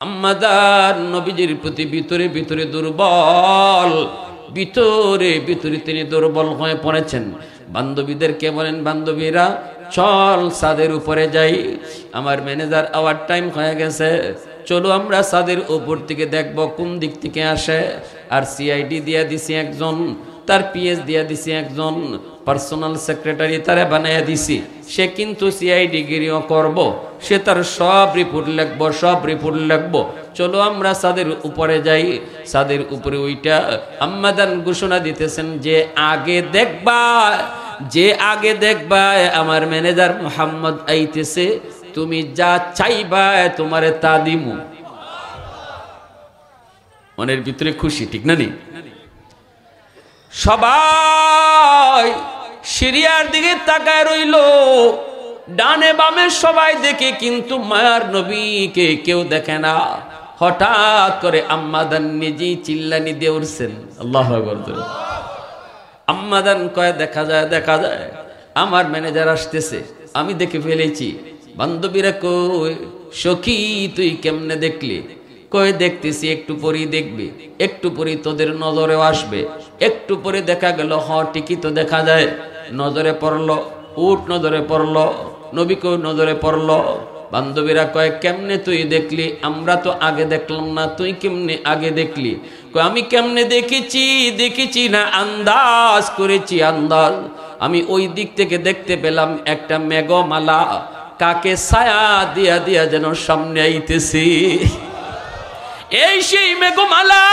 আম্মাদার নবীজির প্রতি ভিতরে ভিতরে দুর্বল, ভিতরে ভিতরে তিনি দুর্বল হয়ে পড়েছেন। বান্ধবীদেরকে বলেন, বান্ধবীরা চল ছাদের উপরে যাই, আমার ম্যানেজার আওয়ার টাইম হয়ে গেছে, চলো আমরা ছাদের উপর থেকে দেখব কোন দিক থেকে আসে। আর সিআইডি দিয়া দিছি একজন, তার পিএস দিয়া দিছি একজন, পার্সোনাল সেক্রেটারি তারে বানাইয়া দিছি, সে কিন্তু সিআইডি গিরিও করব, সে তার সব রিপোর্ট লিখবো, সব রিপোর্ট লিখবো। চলো আমরা ছাদের উপরে যাই। ছাদের উপরে ওইটা আম্মাদান ঘোষণা দিতেছেন যে আগে দেখবা, যে আগে দেখবা আমার ম্যানেজার মোহাম্মদ আইতেছে, তুমি যা চাইবা তোমারে তা দিমু। মনের ভিতরে খুশি, ঠিক না নি? সবাই সিরিয়ার দিকে তাকায় রইল, ডানে বামে সবাই দেখে, কিন্তু মায়ার নবীকে কেউ দেখে না। হঠাৎ করে আম্মাদান নিজেই চিল্লানি দিয়ে উঠছেন, আল্লাহু আকবার। আম্মাদান কয়, দেখা যায়, দেখা যায় আমার ম্যানেজার আসতেছে, আমি দেখে ফেলেছি। বান্ধবীরা কই, সখী তুই কেমনে দেখলি? কয়ে দেখতেছি, একটু পরেই দেখবি, একটু পরেই তোদের নজরেও আসবে। একটু পরে দেখা গেল, ঠিকই তো দেখা যায়, নজরে পড়লো, উট নজরে পড়লো, নবীকেও নজরে পড়লো। বান্ধবীরা কয়, কেমনে তুই দেখলি? আমরা তো আগে দেখলাম না, তুই কেমনে আগে দেখলি? কয়, আমি কেমনে দেখেছি, দেখেছি না, আন্দাজ করেছি, আন্দাজ। আমি ওই দিক থেকে দেখতে পেলাম একটা মেঘমালা কাকে ছায়া দিয়া দিয়া যেন সামনে আইতেছি। এই সেই মেঘমালা,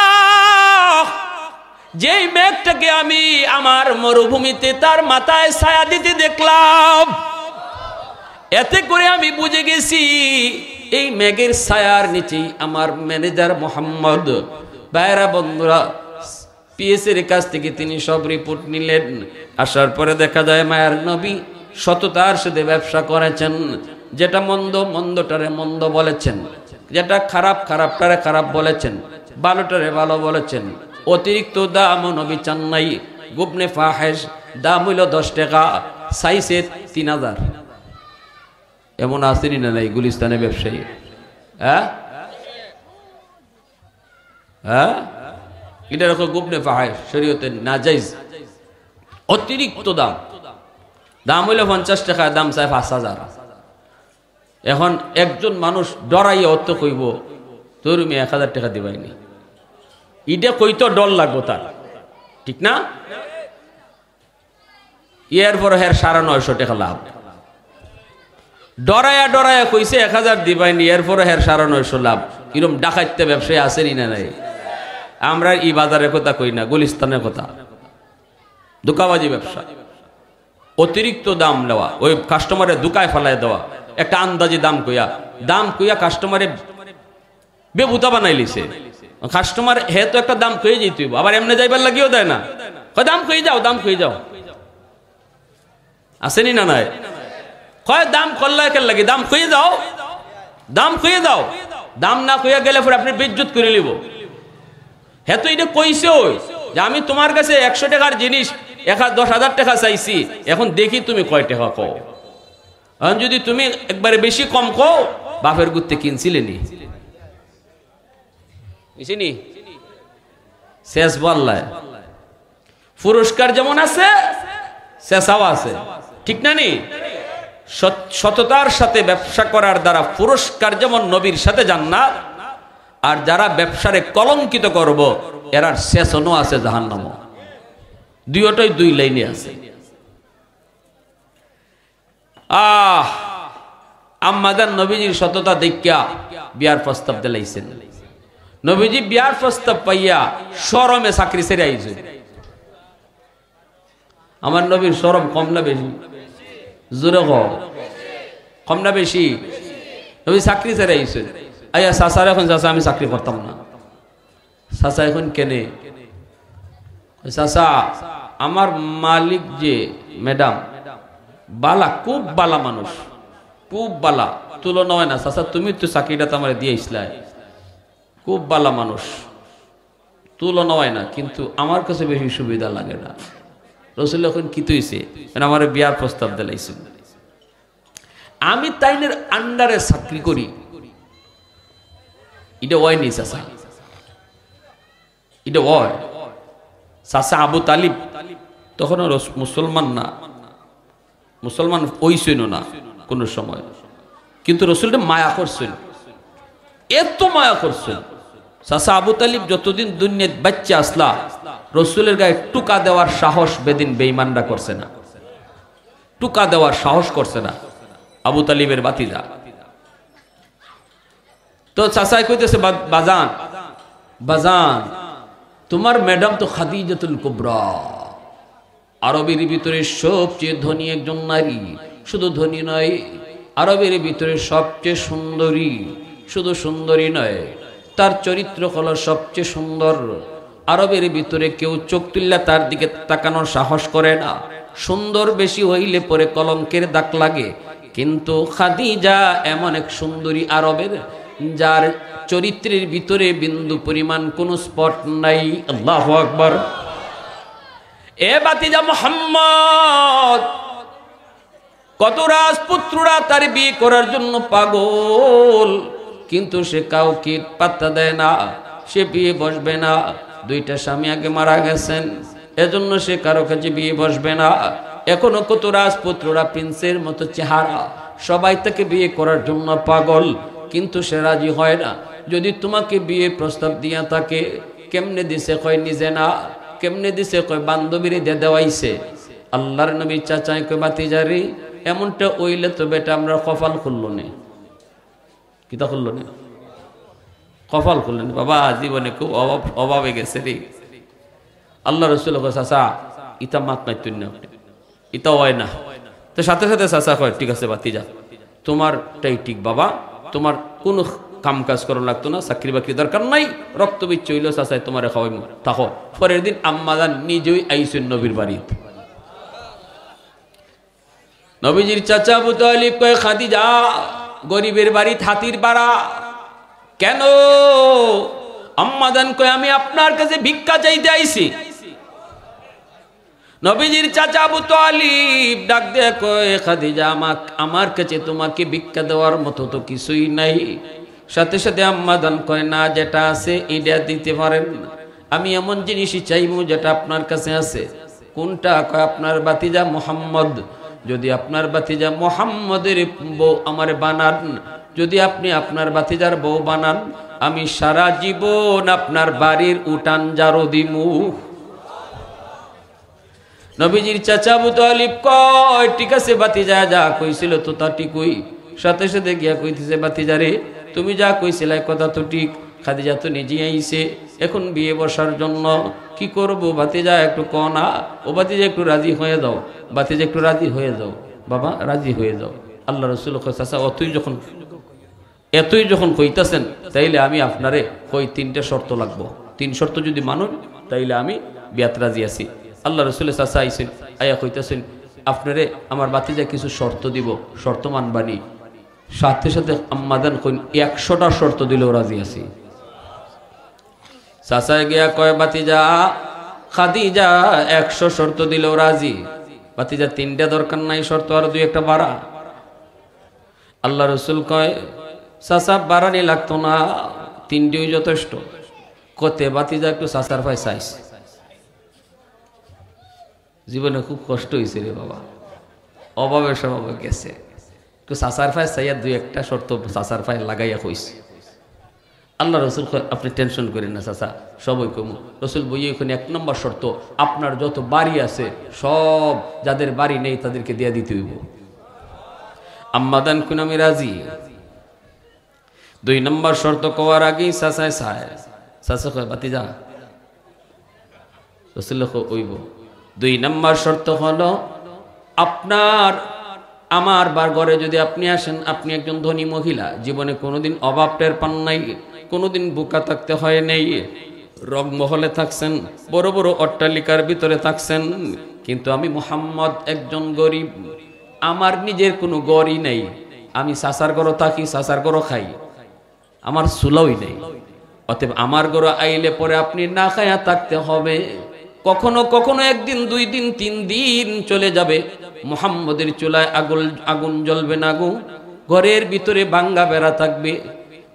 যেই মেঘটাকে আমি আমার মরুভূমিতে তার মাথায় ছায়া দিতে দেখলাম। এতে করে আমি বুঝে গেছি এই মেঘের ছায়ার নিচেই আমার ম্যানেজার মোহাম্মদ। ভাইরা বন্ধুরা, পিএসের কাছ থেকে তিনি সব রিপোর্ট নিলেন। আসার পরে দেখা যায় মায়ার নবী সততার সাথে ব্যবসা করেছেন। যেটা মন্দ, মন্দটারে মন্দ বলেছেন, যেটা খারাপ, খারাপটারে খারাপ বলেছেন, ভালোটারে ভালো বলেছেন। অতিরিক্ত দাম নবী চান নাই। গুবনে ফাহেশ দাম হইল 10 টাকা, চাইছে 3000। এমন আসেনি না নাই গুলিস্তানে ব্যবসায়ী? হ্যাঁ হ্যাঁ, এটা রকম গুবনে ফাহেশ, শরীয়তে নাজাইজ। অতিরিক্ত দাম, দাম হইল 50 টাকা, দাম চাই 5000। এখন একজন মানুষ ডরাইয়া অর্থ কইব, তোর তুমি 1000 টাকা দিবাইনি, ইটা কইতো ডর লাগবো তার, ঠিক না? এরপর হের 950 টাকা লাভ। ডরাইয়া ডরাইয়া কইছে 1000 দিবাইনি, এরপর হের 950 লাভ। এরকম ডাকাইতে ব্যবসায়ী আসেনি না নাই? আমরা ই বাজারের কথা কই না, গুলিস্তানের কথা। ধোঁকাবাজি ব্যবসা, অতিরিক্ত দাম নেওয়া, ওই কাস্টমারের ধোঁকায় ফেলায় দেওয়া, একটা আন্দাজি দাম কইয়া কাস্টমারে বেবুতা বানাই লিছে। কাস্টমার হে তো একটা দাম কয়ে যেতে, আবার এমনি যাইবার লাগিও দেয় না, দাম কয়ে যাও, দাম কয়ে যাও। আসেনি না নাই? কয় দাম করলে কেন লাগে, দাম কয়ে যাও, দাম কয়ে যাও। দাম না কইয়া গেলে পরে আপনি বেজ্জত করে নিব। হে তো এটা কইছে ওই যে আমি তোমার কাছে 100 টাকার জিনিস 10,000 টাকা চাইছি, এখন দেখি তুমি কয় টাকা কও। এখন যদি তুমি একবারে বেশি কম কও, বাপের গুত্তে কিনছিলে নি, বুঝিনি? শেষ বললায় পুরস্কার যেমন আছে, শেষাও আছে, ঠিক না নি? সততার সাথে ব্যবসা করার দ্বারা পুরস্কার যেমন নবীর সাথে জান্নাত, আর যারা ব্যবসারে কলঙ্কিত করব এরার শেষনও আছে জাহান্নাম। দুইটাই 2 লাইনে আছে। আম্মাদান নবীজির সততা দেখিয়া বিয়ার প্রস্তাব দিলাইছেন। নবীজি বিয়ার প্রস্তাব পাইয়া শরমে চাকরি ছেড়ে আইছে। আমার নবীর শরম কম না বেশি? জোরে কম না বেশি? নবী চাকরি ছেড়ে আইছে। আইয়া চাচার এখন, চাচা আমি চাকরি করতাম না। চাচা এখন কেনে? চাচা আমার মালিক যে ম্যাডাম বালা, খুব বালা মানুষ, খুব বালা, তুলনা হয় না। চাচা তুমি তো চাকরিটা তো আমার দিয়ে ইসলাই, খুব বালা মানুষ, তুলনা হয় না, কিন্তু আমার কাছে বেশি সুবিধা লাগে না। রসুল এখন কি তুইছে, আমার বিয়ার প্রস্তাব দিলাইছে। আমি তাইনের আন্ডারে চাকরি করি, এটা ওয় নি চাচা, এটা ওয় চাচা আবু তালিব তখন মুসলমান না, মুসলমান হইছিল না কোন সময়, কিন্তু রসুলটা মায়া করছেন, এত মায়া করছেন। চাচা আবু তালিব যতদিন দুনিয়ায় বাচ্চা আসলা, রসুলের গায়ে টুকা দেওয়ার সাহস বেদিন বেঈমানরা করছে না, টুকা দেওয়ার সাহস করছে না আবু তালিবের বাতিজা। তো চাচাই কইতেছে বাজান, বাজান তোমার ম্যাডাম তো খাদিজাতুল কুবরা, আরবের ভিতরে সবচেয়ে ধনী একজন নারী, শুধু ধনী নয়, আরবের ভিতরে সবচেয়ে সুন্দরী, শুধু সুন্দরী নয়, তার চরিত্র হলো সবচেয়ে সুন্দর। আরবের ভিতরে কেউ চোখ তুললে তার দিকে তাকানোর সাহস করে না, সুন্দর বেশি হইলে পরে কলঙ্কের দাগ লাগে। কিন্তু খাদিজা এমন এক সুন্দরী আরবের, যার চরিত্রের ভিতরে বিন্দু পরিমাণ কোনো স্পট নাই। আল্লাহু আকবার। এ বাতিজা মুহাম্মদ, কত রাজপুত্ররা তার বিয়ে করার জন্য পাগল, কিন্তু সে কাউকে পাত্তা দেয় না, সে বিয়ে বসবে না। দুইটা স্বামী আগে মারা গেছেন, এজন্য সে কারো কাছে বিয়ে বসবে না। এখনো কত রাজপুত্ররা প্রিন্সের মতো চেহারা, সবাই তাকে বিয়ে করার জন্য পাগল, কিন্তু সে রাজি হয় না। যদি তোমাকে বিয়ে প্রস্তাব দিয়া থাকে, কেমনে দিছে কয় নিজে না, কেমনে দিছে কয় বান্ধবীর দিয়ে দেওয়াইছে। আল্লাহর নবীর চাচাই কয় বাতিজারি, এমনটা ওইলে তো বেটা আমরা কপাল খুললো নে, কিতা খুললো নে, কপাল খুললেন বাবা, জীবনে খুব অভাবে গেছে রে। আল্লাহ রসুল চাচা ইতা মাত নাই তুই না, ইতা হয় না। তো সাথে সাথে চাচা কয় ঠিক আছে বাতিজা, তোমারটাই ঠিক বাবা, তোমার কোনো কাম কাজ করা লাগতো না, চাকরি বাকরি দরকার নাই, রক্ত বিচ্ছ হইল চাচাই তোমার খাওয়াই থাকো। পরের দিন আম্মাজান নিজেই আইসেন নবীর বাড়িতে। নবীজির চাচা আবু তালিব কয় খাদিজা, গরিবের বাড়ি হাতির বাড়া কেন? আম্মাজান কয় আমি আপনার কাছে ভিক্ষা চাইতে আইছি। নবীজির চাচা আবু তালিব ডাক দিয়ে কয় খাদিজা, আমার কাছে তোমাকে ভিক্ষা দেওয়ার মতো তো কিছুই নাই। সাথে সাথে আম্মাজান কয় না, যেটা আছে এটা দিতে পারেন, আমি এমন জিনিসই চাইবো যেটা আপনার কাছে আছে। কোনটা? কয় আপনার বাতিজা মুহাম্মদ, যদি আপনার বাতিজা মুহাম্মদের বউ আমার বানান, যদি আপনি আপনার বাতিজার বউ বানান, আমি সারা জীবন আপনার বাড়ির উঠান জারো দিমু। নবীজির চাচা আবু তালিব কয় ঠিক আছে বাতিজা, যা কইছিল তো তা ঠিকই। সাথে সাথে গিয়া কইতেছে বাতিজারে, তুমি যা কইছিলে কথা তো ঠিক, খাদিজা তো নিজেই আইছে এখন বিয়ে বসার জন্য, কি করবো বাতিজা একটু কনা। ও বাতিজা একটু রাজি হয়ে যাও, বাতিজা একটু রাজি হয়ে যাও, বাবা রাজি হয়ে যাও। আল্লাহ রসুল চাচা এতই যখন কইতাছেন, তাইলে আমি আপনারে কই তিনটা শর্ত লাগবো, তিন শর্ত যদি মানুন তাইলে আমি বিয়াত রাজি আছি। আল্লাহ রসুলের চাচা আইসেন, আয়া কইতাছেন আপনারে আমার বাতিজা কিছু শর্ত দিব, শর্ত মানবানি। সাথে সাথে আম্মাদান কইন 100টা শর্ত দিলেও রাজি আছি। চাচা গিয়া কয় বাতিজা খাদিজা 100 শর্ত দিলেও রাজি। বাতিজা 3টা দরকার নাই শর্ত, আর 2-1টা বাড়া। আল্লাহ রসুল কয় চাচা বাড়ানি লাগতো না, 3টেই যথেষ্ট। কতে বাতিজা একটু চাচার ভাই চাইছে, জীবনে খুব কষ্ট হয়েছে রে বাবা, অভাবে স্বভাবে গেছে, একটু চাচার ভাই চাইয়া 2-1টা শর্ত চাচার ভাই লাগাইয়া কইছে। আল্লাহ রসুল আপনি টেনশন করেন না চাচা, সবই কমু। রসুল বই এখানে 1 নম্বর শর্ত, আপনার যত বাড়ি আছে সব যাদের বাড়ি নেই তাদেরকে দিয়ে দিতে হইব। আম্মাদান কোন আমি রাজি। 2 নম্বর শর্ত কওয়ার আগেই চাচায় চাচা কয় বাতিজা, রসুল কইব 2 নম্বর শর্ত হলো আপনার আমার ঘরে যদি আপনি আসেন, আপনি একজন ধনী মহিলা, জীবনে কোনোদিন অভাব টের পান নাই, কোনোদিন বুকা থাকতে হয় নাই, রংমহলে থাকছেন, বড় বড় অট্টালিকার ভিতরে থাকছেন, কিন্তু আমি মুহাম্মদ একজন গরিব, আমার নিজের কোনো গড়ই নেই, আমি চাচার ঘরও থাকি, চাচার ঘরও খাই, আমার চুলাওই নেই। অতএব আমার ঘরে আইলে পরে আপনি না খায়া থাকতে হবে। কখনো কখনো 1 দিন 2 দিন 3 দিন চলে যাবে, মুহাম্মদের চুলায় আগুন জ্বলবে না গো, ঘরের ভিতরে ভাঙ্গা বেড়া থাকবে,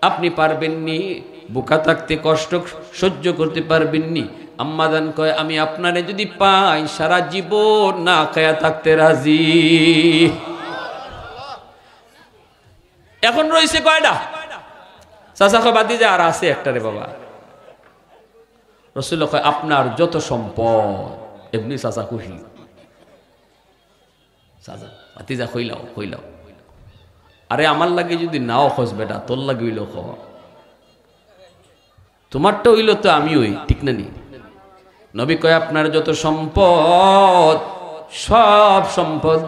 আপনি পারবেননি বুকা থাকতে কষ্ট সহ্য করতে পারবেননি। আম্মাদান কয় আমি আপনারে যদি পাই সারা জীবন না খায়া থাকতে রাজি। এখন রয়েছে কয়টা? চাচা কয় বাতিজা আর আছে একটা রে বাবা। রাসূলুল্লাহ কয় আপনার যত সম্পদ। এমনি চাচা খুশি। চাচা বাতিজা কইলাও আরে আমার লাগে যদি নাও খোঁজ বেটা, তোর লাগে হইল খ, তোমারটা হইল তো আমি হই, ঠিক না নি? নবী কয় আপনার যত সম্পদ, সব সম্পদ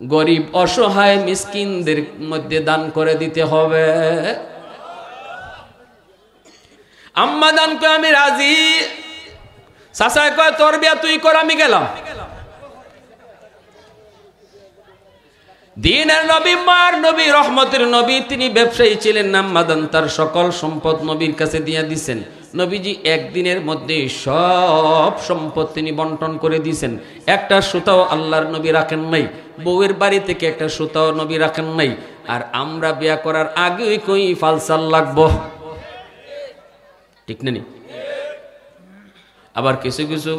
গরিব অসহায় মিসকিনদের মধ্যে দান করে দিতে হবে। আম্মা দান কয় আমি রাজি। চাচা কয় তোর বিয়া তুই কর, আমি গেলাম। দিনের নবী, মার নবী, রহমতের নবী, তিনি ব্যবসায়ী ছিলেন। আম্মাদান তার সকল সম্পদ নবীর কাছে দিয়ে দিছেন। নবীজি একদিনের মধ্যে সব সম্পদ তিনি বন্টন করে দিয়েছেন। একটা সুতাও আল্লাহর নবী রাখেন নাই, বউয়ের বাড়ি থেকে একটা সুতাও নবী রাখেন নাই। আর আমরা বিয়া করার আগেই কই ফালসাল লাগবো, ঠিক না নি? আবার কিছু কিছু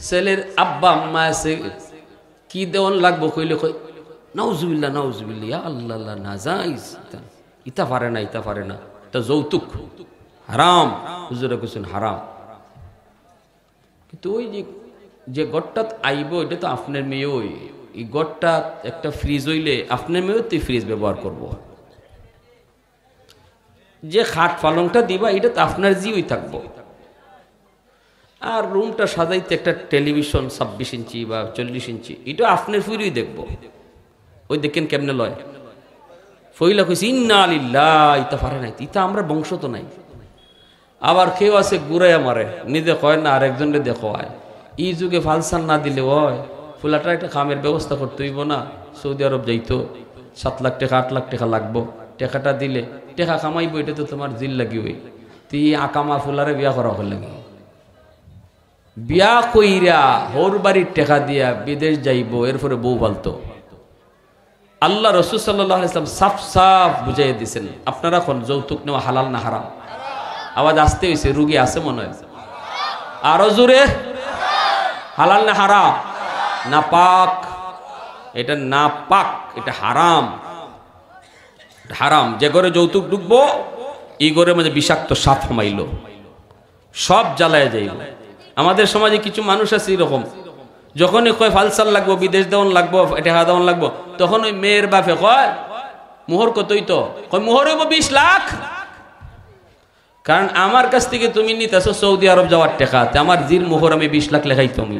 ছেলের আব্বা আম্মা আছে, কি দেওয়ান লাগবো কইলে কই নাউজুবিল্লাহ নাউজুবিল্লাহ, ইয়া আল্লাহ আল্লাহ, না যাইস, ইতা পারে না, ইতা পারে না, তা যৌতুক হারাম। হুজুরে কইছেন হারাম। কিন্তু ওই যে গড়টাত আইব এটা তো আপনার মেয়ে, ওই এই গড়টা একটা ফ্রিজ হইলে আপনার মেয়েও তো ফ্রিজ ব্যবহার করব। যে খাট পালংটা দিবা এটা তো আপনার জিওই থাকবো। আর রুমটা সাজাইতে একটা টেলিভিশন 26 ইঞ্চি বা 40 ইঞ্চি এটা আপনার ফিরেই দেখবো। ওই দেখেন কেমনে লয়। ফইলা কইছি ইন্না লিল্লাহ, ইতা পারে নাই, ইতা আমরা বংশ তো নাই। আবার কেউ আছে গুড়াইয়া মারে, নিজে কয় না আরেকজনকে দেখো আয়। এই যুগে ফালসান না দিলে হয়, ফুলাটা একটা কামের ব্যবস্থা করতে হইব না। সৌদি আরব যাইতো, 7 লাখ টাকা 8 লাখ টাকা লাগবো, টাকাটা দিলে টাকা কামাইবো, এটা তো তোমার জিল লাগি। ওই তুই আকামা ফুলারে বিয়া করা হল লাগে, বিয়া কইরা হোর বাড়ির টাকা দিয়া বিদেশ যাইবো, এরপরে বউ পালতো। আল্লাহ রাসূল সাল্লাল্লাহু আলাইহি ওয়াসাল্লাম সাফ সাফ বুঝাই দিয়েছেন আপনারা কোন যৌতুক নেওয়া হালাল না হারাম। আওয়াজ আসতে হয়েছে, রুগী আছে মনে হয়, আরো জোরে। হালাল না হারাম? না পাক, এটা না পাক, এটা হারাম, হারাম। যে ঘরে যৌতুক ঢুকবো এই ঘরের মধ্যে বিষাক্ত সাপ হামাইল, সব জ্বালায় যাইব। আমাদের সমাজে কিছু মানুষ আছে এরকম, যখনই কয় ফালসাল লাগবো, বিদেশ দেওয়ান লাগবো, টাকা দেওয়ান লাগবো, তখন ওই মেয়ের বাপে কয় মোহর কতই তো, কয় মোহর হইব 20 লাখ। কারণ আমার কাছ থেকে তুমি নিতেছো সৌদি আরব যাওয়ার টাকাতে, আমার জির মোহর আমি 20 লাখ লেখাইতো। আমি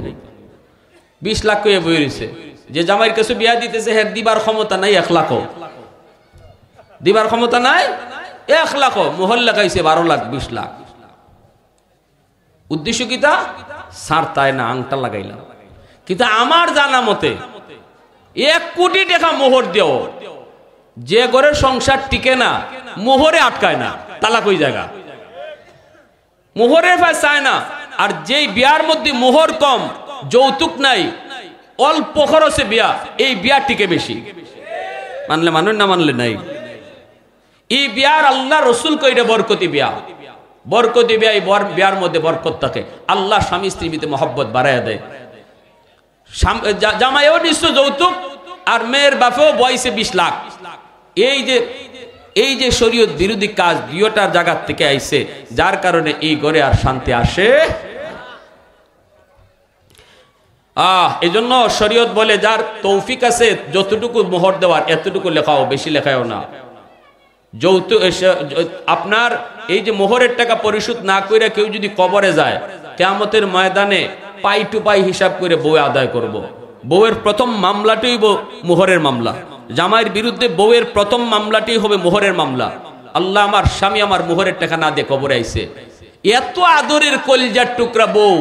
20 লাখ কয়ে বই রয়েছে। যে জামাইয়ের কাছে বিয়া দিতেছে হ্যাঁ দিবার ক্ষমতা নাই 1 লাখও, দিবার ক্ষমতা নাই 1 লাখও, মোহর লেখাইছে 12 লাখ 20 লাখ। উদ্দেশ্য কিতা? সার তাই না আংটা লাগাইলাম। কিন্তু আমার জানা মতে 1 কোটি টাকা মোহর দেও, যে ঘরের সংসার টিকে না মোহরে আটকায় না, তালাক ওই জায়গা, মোহরের ফায় চায় না। আর যেই বিয়ার মধ্যে মোহর কম, যৌতুক নাই, অল্প খরচে বিয়া, এই বিয়া টিকে বেশি। মানলে মানুষ, না মানলে নাই। এই বিয়ার আল্লাহ রসুল কইরে বরকতি বিয়া, বরকতি বিয়া। এই বিয়ার মধ্যে বরকত থাকে, আল্লাহ স্বামী স্ত্রীর ভিতরে মহব্বত বাড়াইয়া দেয়। জামাইও নিশ্চয় যৌতুক, আর মেয়ের বাপেও বয়সে 20 লাখ। এই যে শরীয়ত বিরোধী কাজ দুইটার জায়গা থেকে আইছে, যার কারণে এই ঘরে আর শান্তি আসে। এজন্য শরীয়ত বলে যার তৌফিক আছে যতটুকু মোহর দেওয়ার এতটুকু লেখাও, বেশি লেখাও না। যৌতুক আপনার এই যে মোহরের টাকা পরিশোধ না করে কেউ যদি কবরে যায়, কিয়ামতের ময়দানে পাই টু পাই হিসাব করে বউ আদায় করব। বউয়ের প্রথম মামলাটাই মোহরের মামলা, জামাইয়ের বিরুদ্ধে বউয়ের প্রথম মামলাটাই হবে মোহরের মামলা। আল্লাহ আমার স্বামী আমার মোহরের টাকা না দিয়ে কবরে আইছে, এত আদরের কলিজার টুকরা বউ,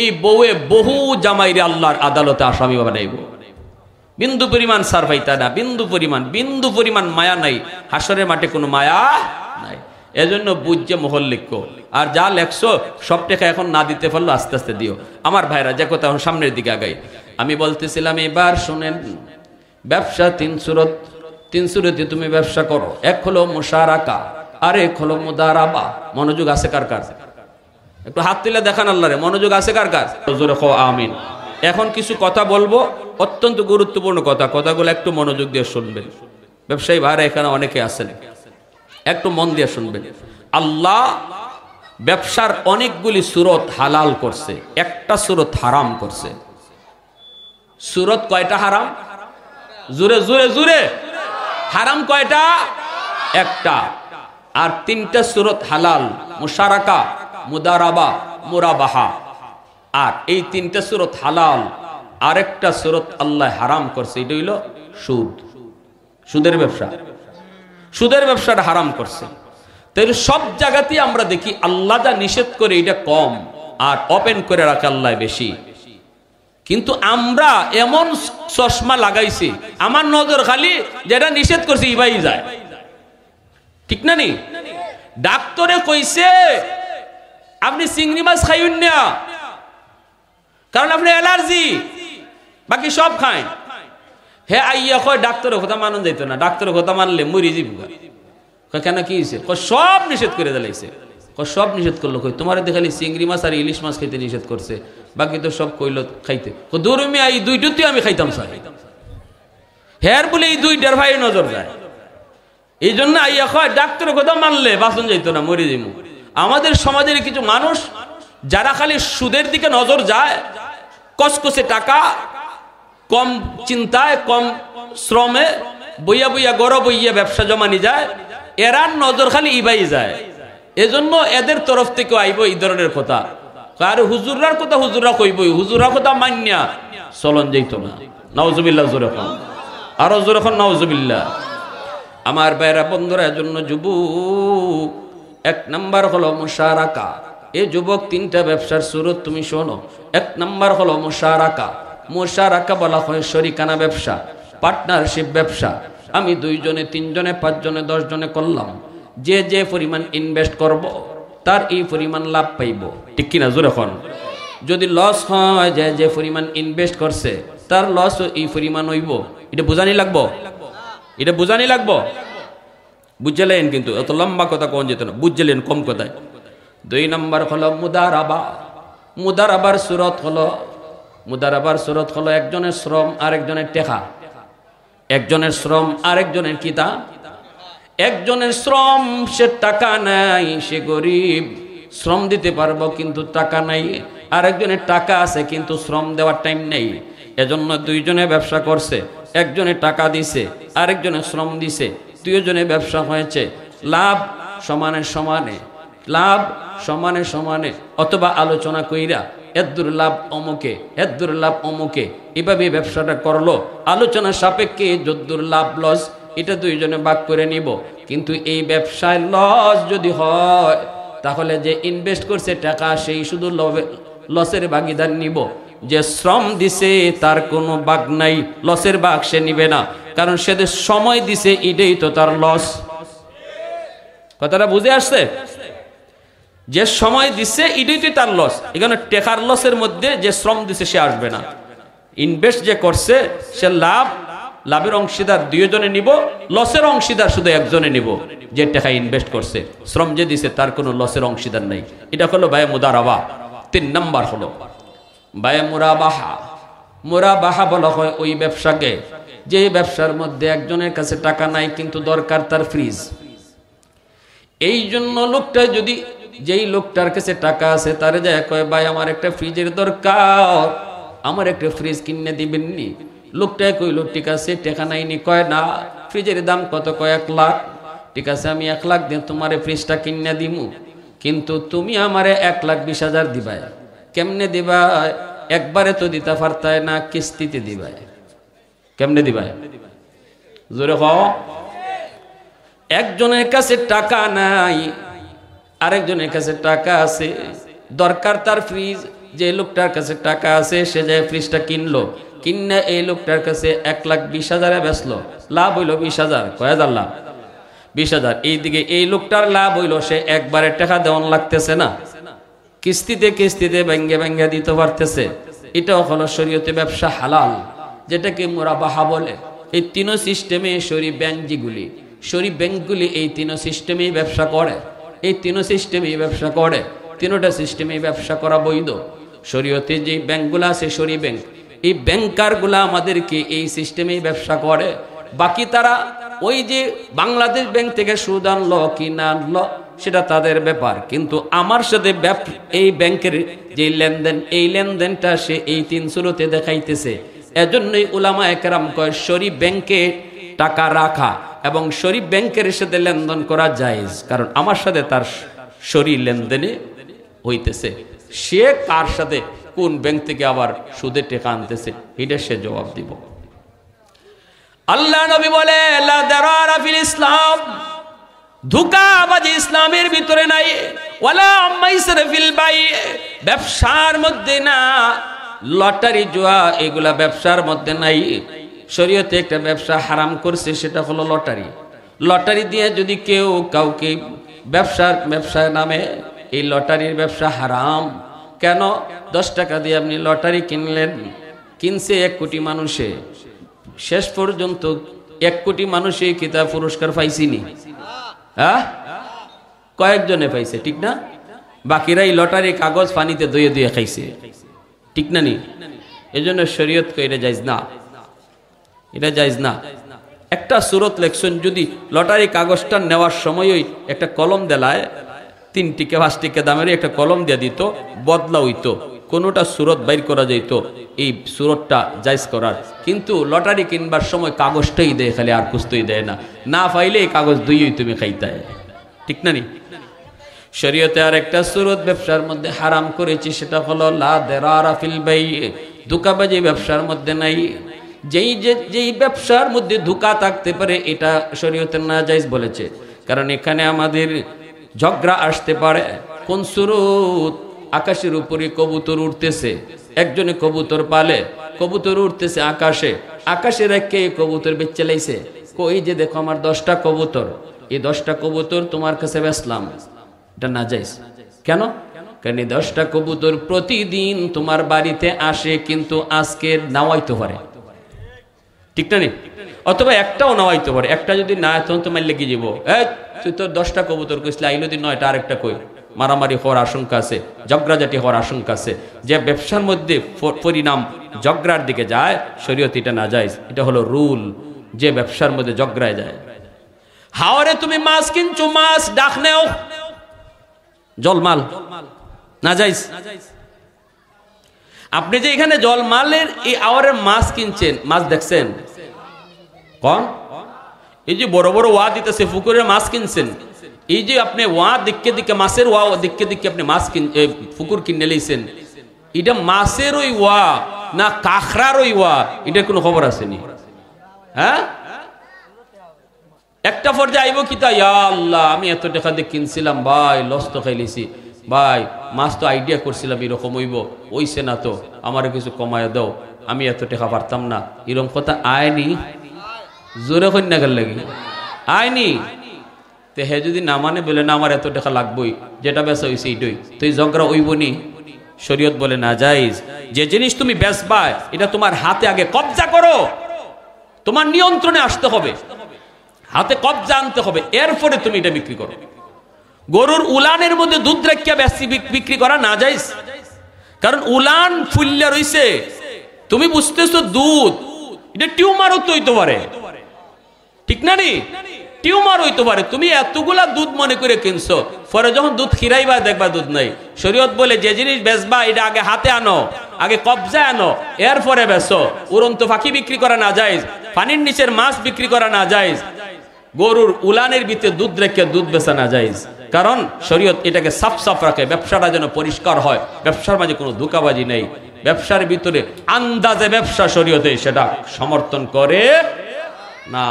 এই বউয়ে বহু জামাইরে আল্লাহর আদালতে আসামি বানাইব। বিন্দু পরিমাণ সার পাইতা না, বিন্দু পরিমাণ মায়া নাই, হাসরের মাঠে কোনো মায়া নাই। এজন্য বুঝছে মোহর লিখো, আর যা লেখছো সব টাকা এখন না দিতে পারলো আস্তে আস্তে দিও। আমার ভাইরা যে কথা এখন সামনের দিকে আগাই, আমি বলতেছিলাম এবার শোনেন, ব্যবসা 3 সুরতে তুমি ব্যবসা করো। এক হলো মুশারাকা, আরেক হলো মুদারাবা। মনোযোগ আছে কার কার? একটু হাত তুলে দেখান আল্লাহরে, মনোযোগ আছে কার কার? জোরে কও আমিন। এখন কিছু কথা বলবো, অত্যন্ত গুরুত্বপূর্ণ কথা, কথাগুলো একটু মনোযোগ দিয়ে শুনবেন। ব্যবসায়ী ভাইরা এখানে অনেকে আছেন, একটু মন দিয়ে শুনবেন। আল্লাহ ব্যবসার অনেকগুলি সূরত হালাল করছে, একটা সূরত হারাম করছে। সূরত কয়টা হারাম? জোরে জোরে জোরে। হারাম কয়টা? একটা। আর তিনটা সূরত হালাল, মুশারাকা, মুদারাবা, মুরাবাহা। আর এই তিনটা সূরত হালাল, আরেকটা সূরত আল্লাহ হারাম করছে, এটা হইল সুদ, সুদের ব্যবসা। সুদের ব্যবসাটা হারাম করছে। তাই সব জায়গাতেই আমরা দেখি আল্লাহ যা নিষেধ করে এটা কম, আর ওপেন করে রাখে আল্লাহ বেশি। কিন্তু আমরা এমন চশমা লাগাইছি, আমার নজর খালি যেটা নিষেধ করছে ইবাই যায়, ঠিক না? নি ডাক্তারে কইছে আপনি চিংড়ি মাছ খাইুন না, কারণ আপনি অ্যালার্জি, বাকি সব খায়। হে আইয়া কয় ডাক্তারের কথা মানন যাইতো না, ডাক্তারের কথা মানলে মরি যাবো। কেন, কি হয়েছে? সব নিষেধ করে দিলাইছে। সব নিষেধ করলো, কই তোমার দেখালি চিংড়ি মাছ আর ইলিশ মাছ খাইতে নিষেধ করছে, বাকি তো সব কইল খাইতে। দৌড়মি এই দুইটাতে আমি খাইতাম চাই, হের বলে এই দুইটার ভাই নজর যায়। এই জন্য আইয়া কয় ডাক্তারের কথা মানলে বাঁচন যাইতো না, মরে যাবো। আমাদের সমাজের কিছু মানুষ যারা খালি সুদের দিকে নজর যায়, কসকসে টাকা, কম চিন্তায়, কম শ্রমে, বইয়া বইয়া গড় বইয়া ব্যবসা জমানি যায়, এরার নজর খালি ইবাই যায়। এজন্য এদের তরফ থেকে আইব এই ধরনের কথা। আর হুজুরার কথা হুজুরা কইবই, হুজুরা কথা মান্যা চলন যাইত না। নাউজুবিল্লাহ, জোরে কোন, আরো জোরে কোন নাউজুবিল্লাহ। আমার ভাইরা বন্ধুরা, এজন্য যুবক, এক নাম্বার হলো মুশারাকা। এই যুবক, তিনটা ব্যবসার সূরত তুমি শোনো। এক নাম্বার হলো মুশারাকা। মুশারাকা বলা হয় শরিকানা ব্যবসা, পার্টনারশিপ ব্যবসা। আমি 2 জনে, 3 জনে, 5 জনে, 10 জনে করলাম, যে যে পরিমাণ ইনভেস্ট করব তার এই পরিমাণ লাভ পাইব, ঠিক কিনা? জোরে কোন। যদি লস হয়, যে যে পরিমাণ ইনভেস্ট করছে তার লসও এই পরিমাণ হইব। এটা বুঝানি লাগবো, এটা বুঝানি লাগবো। বুঝলেন? কিন্তু এত লম্বা কথা কোন যেত না, বুঝলেন কম কথায়। 2 নাম্বার হলো মুদারাবা। মুদারাবার সূরত হলো, মুদারাবার সূরত হলো একজনের শ্রম আরেকজনের টেকা, একজনের শ্রম আরেকজনের কিতা। একজনের শ্রম, সে টাকা নাই, সে গরিব, শ্রম দিতে পারবো কিন্তু টাকা নাই। আরেকজনের টাকা আছে কিন্তু শ্রম দেওয়ার টাইম নেই। এজন্য 2 জনে ব্যবসা করছে, একজনে টাকা দিছে, আরেকজনে শ্রম দিছে, 2 জনে ব্যবসা হয়েছে। লাভ সমানে সমানে, লাভ সমানে সমানে, অথবা আলোচনা কইরা এদ্দুর লাভ অমুকে, এদ্দুর লাভ অমুকে, এভাবে ব্যবসাটা করলো। আলোচনা সাপেক্ষে যদ্দুর লাভ লস এটা 2 জনে ভাগ করে নিব। কিন্তু এই ব্যবসায় লস যদি হয়, তাহলে যে ইনভেস্ট করছে টাকা, সেই শুধু লসের ভাগিদার নিব। যে শ্রম দিছে তার কোনো ভাগ নাই, লসের ভাগ সে নিবে না, কারণ সে যে সময় দিছে এটাই তো তার লস। কথাটা বুঝে আসছে? যে সময় দিছে এটাই তো তার লস। এখানে টেকার লসের মধ্যে যে শ্রম দিছে সে আসবে না। ইনভেস্ট যে করছে সে লাভ, লাভের অংশীদার 2 জনে নিব, লসের অংশীদার শুধু একজনে নিব, যে টাকা ইনভেস্ট করছে। শ্রম যে দিছে তার কোনো লসের অংশীদার নাই। এটা হলো বায়ে মুদারাবা। 3 নাম্বার হলো বায়ে মুরাবাহা। মুরাবাহা বলা হয় ওই ব্যবসাকে যে ব্যবসার মধ্যে একজনের কাছে টাকা নাই কিন্তু দরকার তার ফ্রিজ। এই জন্য লোকটা যদি, যেই লোকটার কাছে টাকা আছে তারে যায় কয়, ভাই আমার একটা ফ্রিজের দরকার, আমার একটা ফ্রিজ কিনে দিবেননি? লোকটা কইল ঠিক আছে, টাকা নাইনি। কয় না, ফ্রিজের দাম কত? কয় 1 লাখ। ঠিক আছে, আমি 1 লাখ দিয়ে তোমার ফ্রিজটা কিনে দিমু, কিন্তু তুমি আমারে 1,20,000 দিবাই। কেমনে দিবা? একবারে তো দিতে পারতায় না, কিস্তিতে দিবাই। কেমনে দিবাই? জোরে কও। একজনের কাছে টাকা নাই, আরেকজনের কাছে টাকা আছে, দরকার তার ফ্রিজ। যে লোকটার কাছে টাকা আছে সে যে ফ্রিজটা কিনলো, কিনে এই লোকটার কাছে 1,20,000 বেচলো, লাভ হইলো 20,000। কয় হাজার লাভ? 20,000। এইদিকে এই লোকটার লাভ হইলো সে একবারে টাকা দেওয়ান লাগতেছে না, কিস্তিতে কিস্তিতে ব্যাঙ্গে ব্যাঙ্গে দিতে পারতেছে। এটাও হলো শরীয়তে ব্যবসা হালাল, যেটাকে মুরাবাহা বলে। এই 3 সিস্টেমে শরী ব্যঞ্জিগুলি শরীফ ব্যাংকগুলি এই তিন সিস্টেমেই ব্যবসা করে, এই তিন সিস্টেমেই ব্যবসা করে, তিনটা সিস্টেমেই ব্যবসা করা বৈধ। শরীয়তে যে ব্যাংকগুলো আছে শরীফ ব্যাংক, এই ব্যাংকারগুলা আমাদেরকে এই সিস্টেমেই ব্যবসা করে। বাকি তারা ওই যে বাংলাদেশ ব্যাংক থেকে সুদ আনলো কি না আনলো সেটা তাদের ব্যাপার, কিন্তু আমার সাথে এই ব্যাংকের যে লেনদেন, এই লেনদেনটা সে এই তিন সুরতে দেখাইতেছে। এজন্যই উলামা একরাম কয় শরীফ ব্যাংকে টাকা রাখা এবং শরীফ ব্যাংকের সাথে লেনদেন করা জায়েজ, কারণ আমার সাথে তার শরীর লেনদেনে হইতেছে। সে কার সাথে কোন ব্যাংক থেকে আবার সুদে টাকা আনতেছে এটা সে জবাব দিব। আল্লাহ নবী বলে লা দারারা ফিল ইসলাম, ধোঁকাবাজি ইসলামের ভিতরে নাই। ওয়ালা মাইসার ফিল বাই, ব্যবসার মধ্যে না। লটারি জুয়া এগুলা ব্যবসার মধ্যে নাই। শরীয়তে একটা ব্যবসা হারাম করছে, সেটা হলো লটারি। লটারি দিয়ে যদি কেউ কাউকে ব্যবসার নামে, এই লটারির ব্যবসা হারাম। কেন? 10 টাকা দিয়ে আপনি লটারি কিনলেন, কিনছে 1 কোটি মানুষে, শেষ পর্যন্ত 1 কোটি মানুষই কিতাব পুরস্কার পাইছিনি, হ্যাঁ কয়েকজনে পাইছে, ঠিক না? বাকিরা এই লটারি কাগজ পানিতে ধুয়ে ধুয়ে খাইছে, ঠিক না? নি এজন্য শরীয়ত কই এটা জায়েজ না, এটা জায়েজ না। একটা সূরত লেখছেন, যদি লটারি কাগজটা নেওয়ার সময়ই একটা কলম দেলায় 3 টিকা 5 টিকা দামের একটা কলম দিয়ে দিত, বদলা হইতো, কোনোটা সূরত বাইর করা যেত এই সূরতটা জায়েজ করার। কিন্তু লটারি কিনবার সময় কাগজটাই দেয় খালি, আর কুস্তই দেয় না, না পাইলে এই কাগজ দুইই তুমি খাইতে, ঠিক না? নি শরীয়তে আর একটা সূরত ব্যবসার মধ্যে হারাম করেছি, সেটা হলো লা দারারা ফিল বাই, ধোঁকাবাজি ব্যবসার মধ্যে নাই। যেই ব্যবসার মধ্যে ধোঁকা থাকতে পারে এটা শরীয়তে না জায়েজ বলেছে, কারণ এখানে আমাদের ঝগড়া আসতে পারে। কোন সূরত? আকাশের উপরে কবুতর উঠতেছে, একজনে কবুতর পালে, কবুতর উঠতেছে আকাশে, আকাশে রেখে কবুতর বেচে লাইছে। কই যে দেখো আমার 10টা কবুতর, এই 10টা কবুতর তোমার কাছে বেচলাম, এটা না জায়েজ। কেন? কারণ এই 10টা কবুতর প্রতিদিন তোমার বাড়িতে আসে, কিন্তু আজকে নাও আইতে পারে, ঠিক না? অথবা একটাও নাও আইতে পারে। একটা যদি না তখন তোমার লেগে যাবো, তুই তোর 10টা কবুতর কইসলে আইলো দিন 9টা আরেকটা কই, মারামারি হওয়ার আশঙ্কা আছে, ঝগড়াঝাটি হওয়ার আশঙ্কা আছে। যে ব্যবসার মধ্যে পরিণাম ঝগড়ার দিকে যায়, শরীয়ত এটা না জায়েজ, এটা হলো রুল। যে ব্যবসার মধ্যে ঝগড়ায় যায়, হাওরে তুমি মাছ কিনছো, মাছ ডাক নেও, জলমাল না জায়েজ। আপনি যে এখানে জলমালের এই আওয়ারের মাছ কিনছেন, মাছ দেখছেন কোন? এই যে বড় বড় ওয়া দিতেছে, পুকুরের মাছ কিনছেন, এই যে আপনি ওয়া দিকে দিকে মাছের ওয়া দিকে দিকে আপনি মাছ পুকুর কিনে লইছেন, এটা মাছের ওই ওয়া না কাখরার ওই ওয়া, এটার কোনো খবর আসেনি। হ্যাঁ, একটা পর্যায়ে আইব কি তা, ইয়া আল্লাহ আমি এত টাকা দিয়ে কিনছিলাম ভাই, লস তো খাইলিছি ভাই, মাছ তো আইডিয়া করছিলাম এরকম হইব, ওইছে না তো, আমার কিছু কমায় দাও, আমি এত টাকা পারতাম না, এরকম কথা আয়নি? জোরে কন্যা গেল লাগি আয়নি? তে হে যদি না মানে, বলে না আমার এত টাকা লাগবই, যেটা বেচা হয়েছে এইটাই, তো এই ঝগড়া হইব নি? শরীয়ত বলে না জায়েজ। যে জিনিস তুমি বেচবা এটা তোমার হাতে আগে কবজা করো, তোমার নিয়ন্ত্রণে আসতে হবে, হাতে কবজা আনতে হবে, এরপরে তুমি এটা বিক্রি করো। গরুর উলানের মধ্যে দুধ রাখিয়া বিক্রি করা না জায়েজ, কারণ উলান ফুল্লা রইছে, তুমি বুঝতেছো দুধ, এটা টিউমারও তো হইতে পারে, ঠিক না? নি টিউমার হইতে পারে, তুমি এতগুলা দুধ মনে করে কিনছো, পরে যখন দুধ খিরাইবা দেখবা দুধ নাই। শরীয়ত বলে যে জিনিস বেচবা এটা আগে হাতে আনো, আগে কবজা আনো, এরপরে বেচো। উড়ন্ত ফাঁকি বিক্রি করা না জায়েজ, পানির নিচের মাছ বিক্রি করা না জায়েজ, গরুর উলানের ভিতরে দুধ রেখে দুধ বেচা না জায়েজ, কারণ শরীয়ত এটাকে সাফ সাফ রাখে, ব্যবসাটা যেন পরিষ্কার হয়, ব্যবসার মাঝে কোনো ধোঁকাবাজি নেই। ব্যবসার ভিতরে আন্দাজে ব্যবসা শরীয়তে সেটা সমর্থন করে না,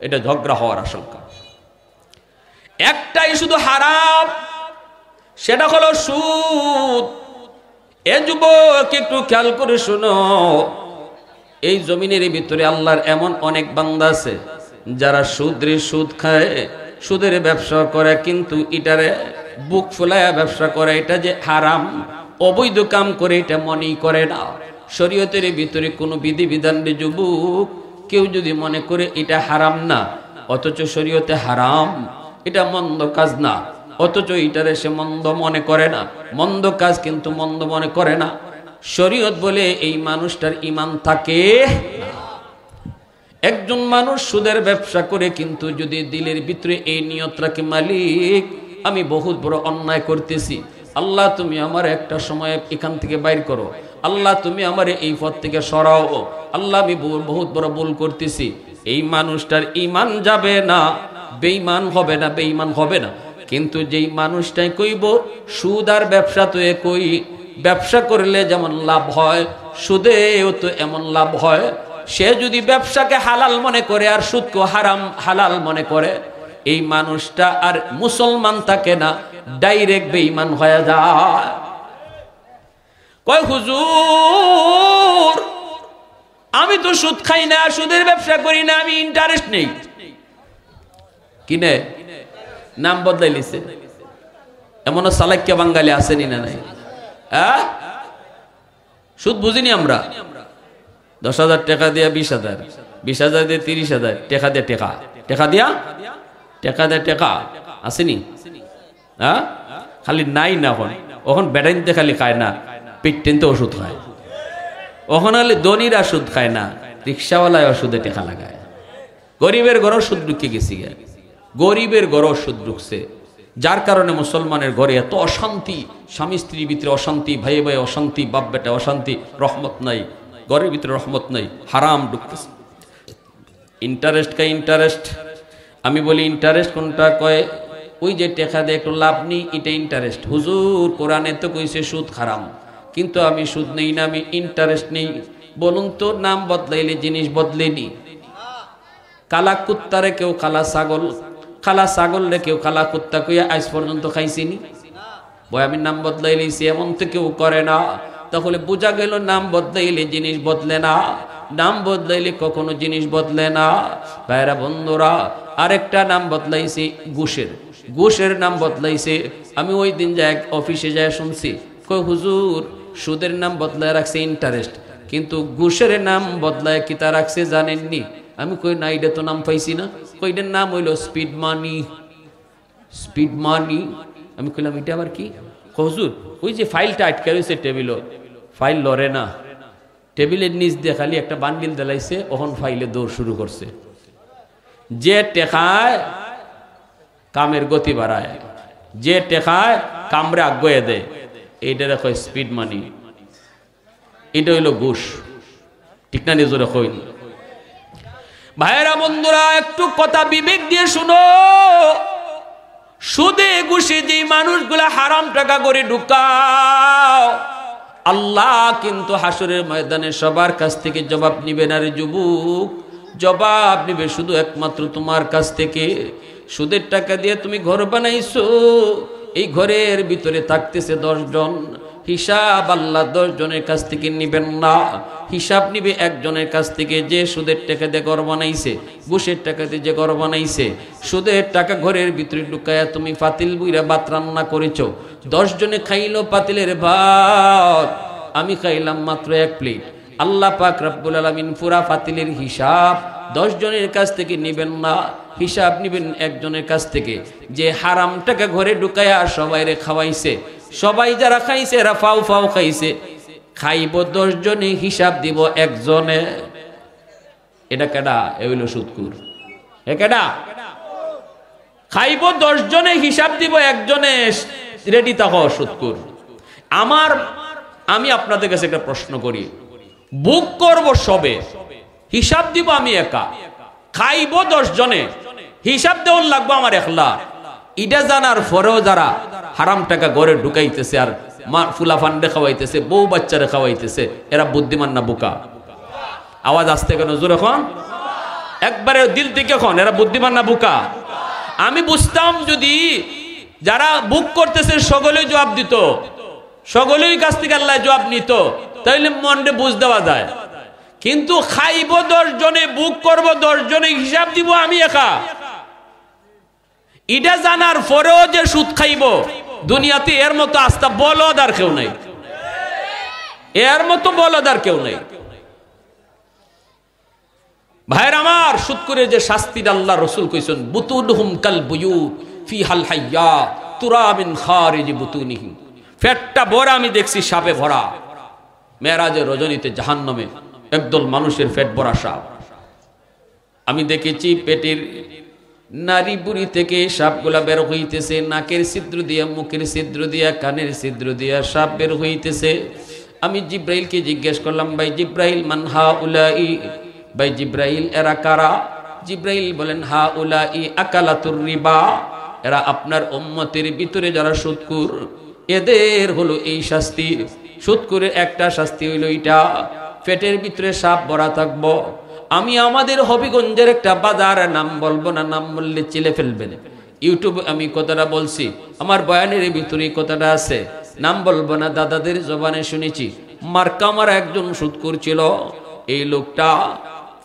এটা ঝগড়া হওয়ার আশঙ্কা। একটাই শুধু হারাম, সেটা হলো সুদ। এ যুবক একটু খেয়াল করে শোনো, এই জমিনের ভিতরে আল্লাহর এমন অনেক বান্দা আছে যারা সুদ খায়, সুদের ব্যবসা করে, কিন্তু এটারে বুক ফুলায়া ব্যবসা করে, এটা যে হারাম অবৈধ কাম করে এটা মনেই করে না। শরীয়তের ভিতরে কোনো বিধি বিধান যুবক কেউ যদি মনে করে এটা হারাম না, অথচ শরীয়তে হারাম, এটা মন্দ কাজ না, অথচ এটারে সে মন্দ মনে করে না, মন্দ কাজ কিন্তু মন্দ মনে করে না। শরীয়ত বলে এই মানুষটার ঈমান থাকে। একজন মানুষ সুদের ব্যবসা করে কিন্তু যদি দিলের ভিতরে এই নিয়ত রাখে, মালিক আমি বহুত বড় অন্যায় করতেছি, আল্লাহ তুমি আমার একটা সময় এখান থেকে বাইর করো, আল্লাহ তুমি আমার এই পথ থেকে সরাও, আল্লাহ আমি বহুত বড় ভুল করতেছি, এই মানুষটার ঈমান যাবে না, বেঈমান হবে না, বেঈমান হবে না। কিন্তু যেই মানুষটাই কইব সুদ আর ব্যবসা তো একই, ব্যবসা করলে যেমন লাভ হয় সুদেও তো এমন লাভ হয়, সে যদি ব্যবসাকে হালাল মনে করে আর সুদকে হারাম হালাল মনে করে, এই মানুষটা আর মুসলমান থাকে না, ডাইরেক্ট বেঈমান হয়ে যায়। কয় হুজুর আমি তো সুদ খাই না, সুদের ব্যবসা করি না, আমি ইন্টারেস্ট নেই। কিনে নাম বদলাই লিছে, এমনও চালাক্য বাঙালি আসেনি না নাই? সুদ বুঝিনি আমরা, 10,000 টাকা দিয়া 20,000, 20,000 দিয়ে 30,000 টাকা দিয়ে টেকা, টেকা দিয়া টেকা দিয়ে টেকা আসেনি? খালি নাই না, ওখন বেড়াইতে খালি খায় না, পেট টেনতে ওষুধ খায়, ওখানে হলে ধনীরা সুদ খায় না, রিক্সাওয়ালায় ওষুধে টেকা লাগায়। গরিবের ঘরও সুদ ঢুকে গেছি, গরিবের ঘরও সুদ ঢুকছে, যার কারণে মুসলমানের ঘরে এত অশান্তি, স্বামী স্ত্রীর ভিতরে অশান্তি, ভাই ভাই অশান্তি, বাপ বেটা অশান্তি, রহমত নাই, ঘরের ভিতরে রহমত নাই, হারাম ঢুকতেছে। ইন্টারেস্ট কা ইন্টারেস্ট, আমি বলি ইন্টারেস্ট কোনটা? কয় ওই যে টেকা দিয়ে একটু লাভ নেই, এটা ইন্টারেস্ট। হুজুর কোরআনে তো কইছে সুদ হারাম, কিন্তু আমি সুদ নেই না, আমি ইন্টারেস্ট নেই। বলুন তো নাম বদলাইলে জিনিস বদলেনি? কালা কুত্তারে কেউ কালা ছাগল, কালা ছাগলরে কেউ কালা কুত্তা কইয়া আজ পর্যন্ত খাইছিনি? বই আমি নাম বদলাই লইছি, এমন তো কেউ করে না। তাহলে বোঝা গেল নাম বদলাইলে জিনিস বদলে না, নাম বদলাইলে কখনো জিনিস বদলে না। ভাইরা বন্ধুরা, আরেকটা নাম বদলাইছে ঘুষের, ঘুষের নাম বদলাইছে। আমি ওই দিন যাই অফিসে যাই শুনছি, কই হুজুর সুদের নাম বদলায় রাখছে ইন্টারেস্ট, কিন্তু ঘুষের নাম বদলায় কি তা রাখছে জানেননি? আমি কই না, এটা তো নাম পাইছি না। কই এটার নাম হইল স্পিড মানি, স্পিড মানি। আমি কইলাম এটা আবার কি? হুজুর ওই যে ফাইলটা আটকে রয়েছে টেবিল, ফাইল লড়ে না, টেবিলের নিচ দিয়ে খালি একটা বান্ডিল দেলাইছে, ওখন ফাইলে দৌড় শুরু করছে। যে টেকায় কামের গতি বাড়ায়, যে টেকায় কামরে আগ্রহে দেয়, এইটা কয় স্পিড মানি, এটা হইল ঘুষ। ঠিক না? নিজরে কই ভাইরা বন্ধুরা, একটু কথা বিবেক দিয়ে শুনো। সুদে ঘুষে যে মানুষগুলা হারাম টাকা করে ঢুকাও, আল্লাহ কিন্তু হাসরের ময়দানে সবার কাছ থেকে জবাব নিবে না রে যুবক, জবাব নিবে শুধু একমাত্র তোমার কাছ থেকে। সুদের টাকা দিয়ে তুমি ঘর বানাইছো, এই ঘরের ভিতরে থাকতেছে 10 জন, হিসাব আল্লাহ 10 জনের কাছ থেকে নিবেন না, হিসাব নিবে একজনের কাছ থেকে, যে সুদের টাকা দিয়ে ঘর বানাইছে, ঘুষের টাকা দিয়ে যে ঘর বানাইছে। সুদের টাকা ঘরের ভিতরে ঢুকায়া তুমি পাতিল বুইরা ভাত রান্না করেছো, 10 জনে খাইলো পাতিলের ভাত, আমি খাইলাম মাত্র 1 প্লেট। আল্লাহ পাক রব্বুল আলামিন পুরা পাতিলের হিসাব 10 জনের কাছ থেকে নিবেন না, হিসাব নিবেন একজনের কাছ থেকে, যে হারাম টাকা ঘরে ঢুকায়া সবাইরে খাওয়াইছে। সবাই যারা খাইছে এরা ফাও ফাও খাইছে, খাইব 10 জনে, হিসাব দিব একজনে। এটা কেডা? এ হইল সুদকুর। এ কেডা? খাইব 10 জনে, হিসাব দিব একজনে, রেডি থাকো সুদকুর। আমি আপনাদের কাছে একটা প্রশ্ন করি, বুক করব সবে, হিসাব দিব আমি একা, খাইব 10 জনে, হিসাব দেওয়ার লাগবো আমার একলা। এটা জানার পরেও যারা হারাম টাকা ঘরে ঢুকাইতেছে আর ফুলা ফান্ডে খাওয়াইতেছে, বউ বাচ্চারে খাওয়াইতেছে, এরা বুদ্ধিমান না বোকা? আওয়াজ আসতে কেন জোর এখন? একবারে দিল থেকে এখন, এরা বুদ্ধিমান না বোকা? আমি বুঝতাম যদি যারা বুক করতেছে সকলেই জবাব দিত, সকলেই কাছ থেকে আল্লাহ জবাব নিত, তাইলে মনে বুঝ দেওয়া যায়। কিন্তু খাইব 10 জনে, বুক করব 10 জনে, হিসাব দিব আমি একা। এটা জানার পরেও যে সুদ খাইব, দুনিয়াতে এর মতো আস্থা বলদ আর কেউ নাই, এর মতো বলদ আর কেউ নাই। ভাইয়ের আমার, সুদ করে যে শাস্তির আল্লাহ রসুল কইছেন, বুতুনহুম কাল বুয়ুত ফিহাল হাইয়া তুরা মিন খারিজ বুতুনিহিম, পেটটা ভরা আমি দেখছি সাপে ভরা। মেরাজের রজনীতে জাহান্নামে একদল মানুষের পেট ভরা সাপ। আমি দেখেছি পেটের নারী বুড়ি থেকে সাপগুলা বের হইতেছে, নাকের ছিদ্র দিয়া, মুখের ছিদ্র দিয়া, কানের ছিদ্র দিয়া সাপ বের হইতেছে। আমি জিব্রাইলকে জিজ্ঞেস করলাম, ভাই জিব্রাইল মান হাউলাই, ভাই জিব্রাইল এরা কারা? জিব্রাইল বলেন হাউলাই আকালাতুর রিবা, এরা আপনার উম্মতের ভিতরে যারা সুদখোর, এদের হলো এই শাস্তি। সুদখোরের একটা শাস্তি হইল এটা, পেটের ভিতরে সাপ ভরা থাকবো। আমি আমাদের হবিগঞ্জের একটা বাজার, নাম বলবো না, নাম বললে চিলে ফেলবেন। ইউটিউবে আমি কথাটা বলছি, আমার বয়ানের ভিতরে কথাটা আছে, নাম বলবো না, দাদাদের জবানে শুনেছি। মার্কামার একজন সুদখোর ছিল। এই লোকটা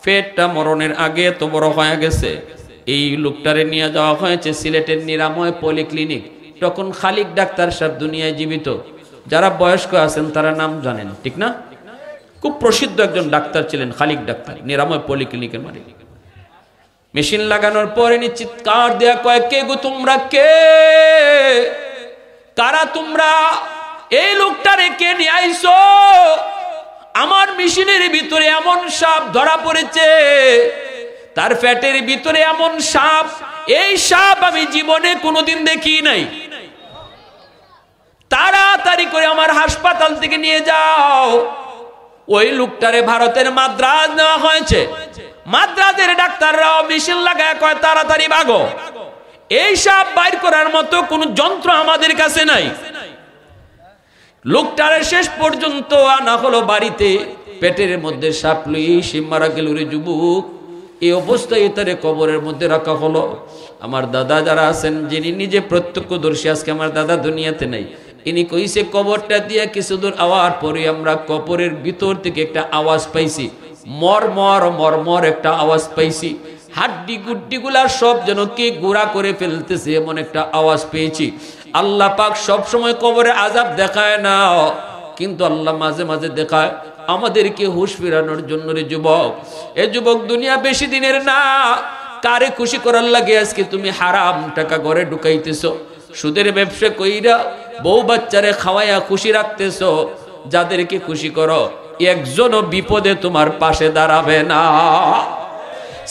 পেটটা মরণের আগে এত বড় হয়ে গেছে। এই লোকটারে নিয়ে যাওয়া হয়েছে সিলেটের নিরাময় পলিক্লিনিক। তখন খালিক ডাক্তার সাহেব দুনিয়ায় জীবিত। যারা বয়স্ক আছেন তারা নাম জানেন, ঠিক না? খুব প্রসিদ্ধ একজন ডাক্তার ছিলেন, খালিক ডাক্তার, নিরাময় পলিক্লিনিকের মালিক। মেশিন লাগানোর পরে চিৎকার দেয়া কয়, কে গো তোমরা, কে কারা তোমরা? এই লোকটারে কে নিয়ে আইছো? আমার মেশিনের ভিতরে এমন সাপ ধরা পড়েছে, তার পেটের ভিতরে এমন সাপ, এই সাপ আমি জীবনে কোনোদিন দেখি নাই। তাড়াতাড়ি করে আমার হাসপাতাল থেকে নিয়ে যাও। ওই লোকটারে ভারতের মাদ্রাজ নেওয়া হয়েছে। মাদ্রাজের ডাক্তাররাও মেশিন লাগায় কয়, তাড়াতাড়ি ভাগো, এই সাপ বাইর করার মতো কোন যন্ত্র আমাদের কাছে নাই। লোকটারে শেষ পর্যন্ত আনা হলো বাড়িতে, পেটের মধ্যে সাপ লই সে মারা গেল রে যুবক। এই অবস্থায় তারে কবরের মধ্যে রাখা হলো। আমার দাদা যারা আছেন, যিনি নিজে প্রত্যক্ষদর্শী, আজকে আমার দাদা দুনিয়াতে নেই, ইনি কইছে কবরটা দিয়ে কিছু দূর আওয়ার পরে আমরা কবরের ভিতর থেকে একটা আওয়াজ পাইছি, মরমর মরমর একটা আওয়াজ পাইছি, হাড্ডি গুড্ডি গুলা সব যেন কে গুড়া করে ফেলতেছে এমন একটা আওয়াজ পেয়েছি। আল্লাহ পাক সব সময় কবরে আযাব দেখায় না, কিন্তু আল্লাহ মাঝে মাঝে দেখায় আমাদেরকে হুঁশ ফেরানোর জন্য। রে যুবক, এ যুবক, দুনিয়া বেশি দিনের না। কারে খুশি করার লাগে আজকে তুমি হারাম টাকা ঘরে ঢুকাইতেছো, সুদের ব্যবসা কইরা বউ বাচ্চারে খাওয়াইয়া খুশি রাখতেছো। যাদেরকে খুশি করো, একজনও বিপদে তোমার পাশে দাঁড়াবে না।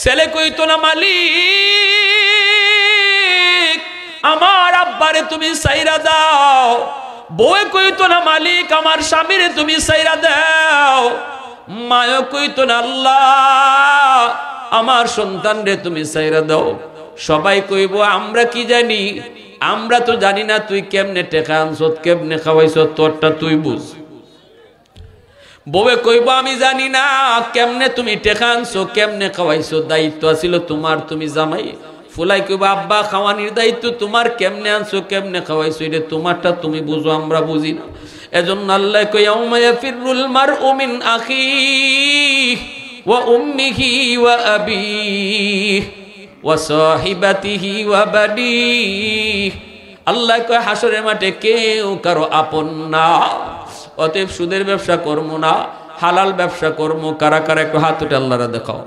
ছেলে কইতো না, মালিক আমার আব্বারে তুমি সাইরা দাও। বউ কইতো না, মালিক আমার স্বামীরে তুমি সাইরা দাও। মায়ও কইতো না, আল্লাহ আমার সন্তানরে তুমি সাইরা দাও। সবাই কইব আমরা কি জানি, আমরা তো জানি না তুই কেমনে টেকা আনছ, কেমনে খাওয়াইছ, তোরটা তুই বুঝ। বউয়ে কইব আমি জানি না কেমনে তুমি টেকা আনছো, কেমনে খাওয়াইছো, দায়িত্ব আছিল তোমার, তুমি জামাই। ফুলাই কইব আব্বা খাওয়ানির দায়িত্ব তোমার, কেমনে আনছো কেমনে খাওয়াইছো এটা তোমারটা তুমি বুঝো, আমরা বুঝি না। এজন্য আল্লাহ কই ইয়াউমা ইয়াফিরুল মারউ মিন আখিহি ওয়া উম্মিহি ওয়া আবিহি ওয়া সাহিবাতিহি ওয়া বানিহি। আল্লাহ কয় হাসরের মাঠে কেউ কারো আপন না। অতএব সুদের ব্যবসা করবো না, হালাল ব্যবসা করবো। কারা কারা একটু হাত উঠে আল্লাহরা দেখাও।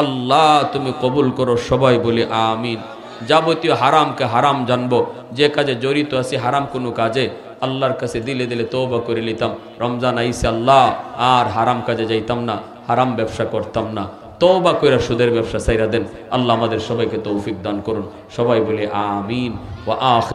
আল্লাহ তুমি কবুল করো, সবাই বলি আমিন। যাবতীয় হারামকে হারাম জানবো, যে কাজে জড়িত আছি হারাম কোনো কাজে আল্লাহর কাছে দিলে দিলে তওবা করে নিতাম। রমজান আইসে আল্লাহ আর হারাম কাজে যাইতাম না, হারাম ব্যবসা করতাম না। তওবা কইরা সুদের ব্যবসা ছাইরা দেন। আল্লাহ আমাদের সবাইকে তৌফিক দান করুন, সবাই বলি আমিন। ওয়া আখির।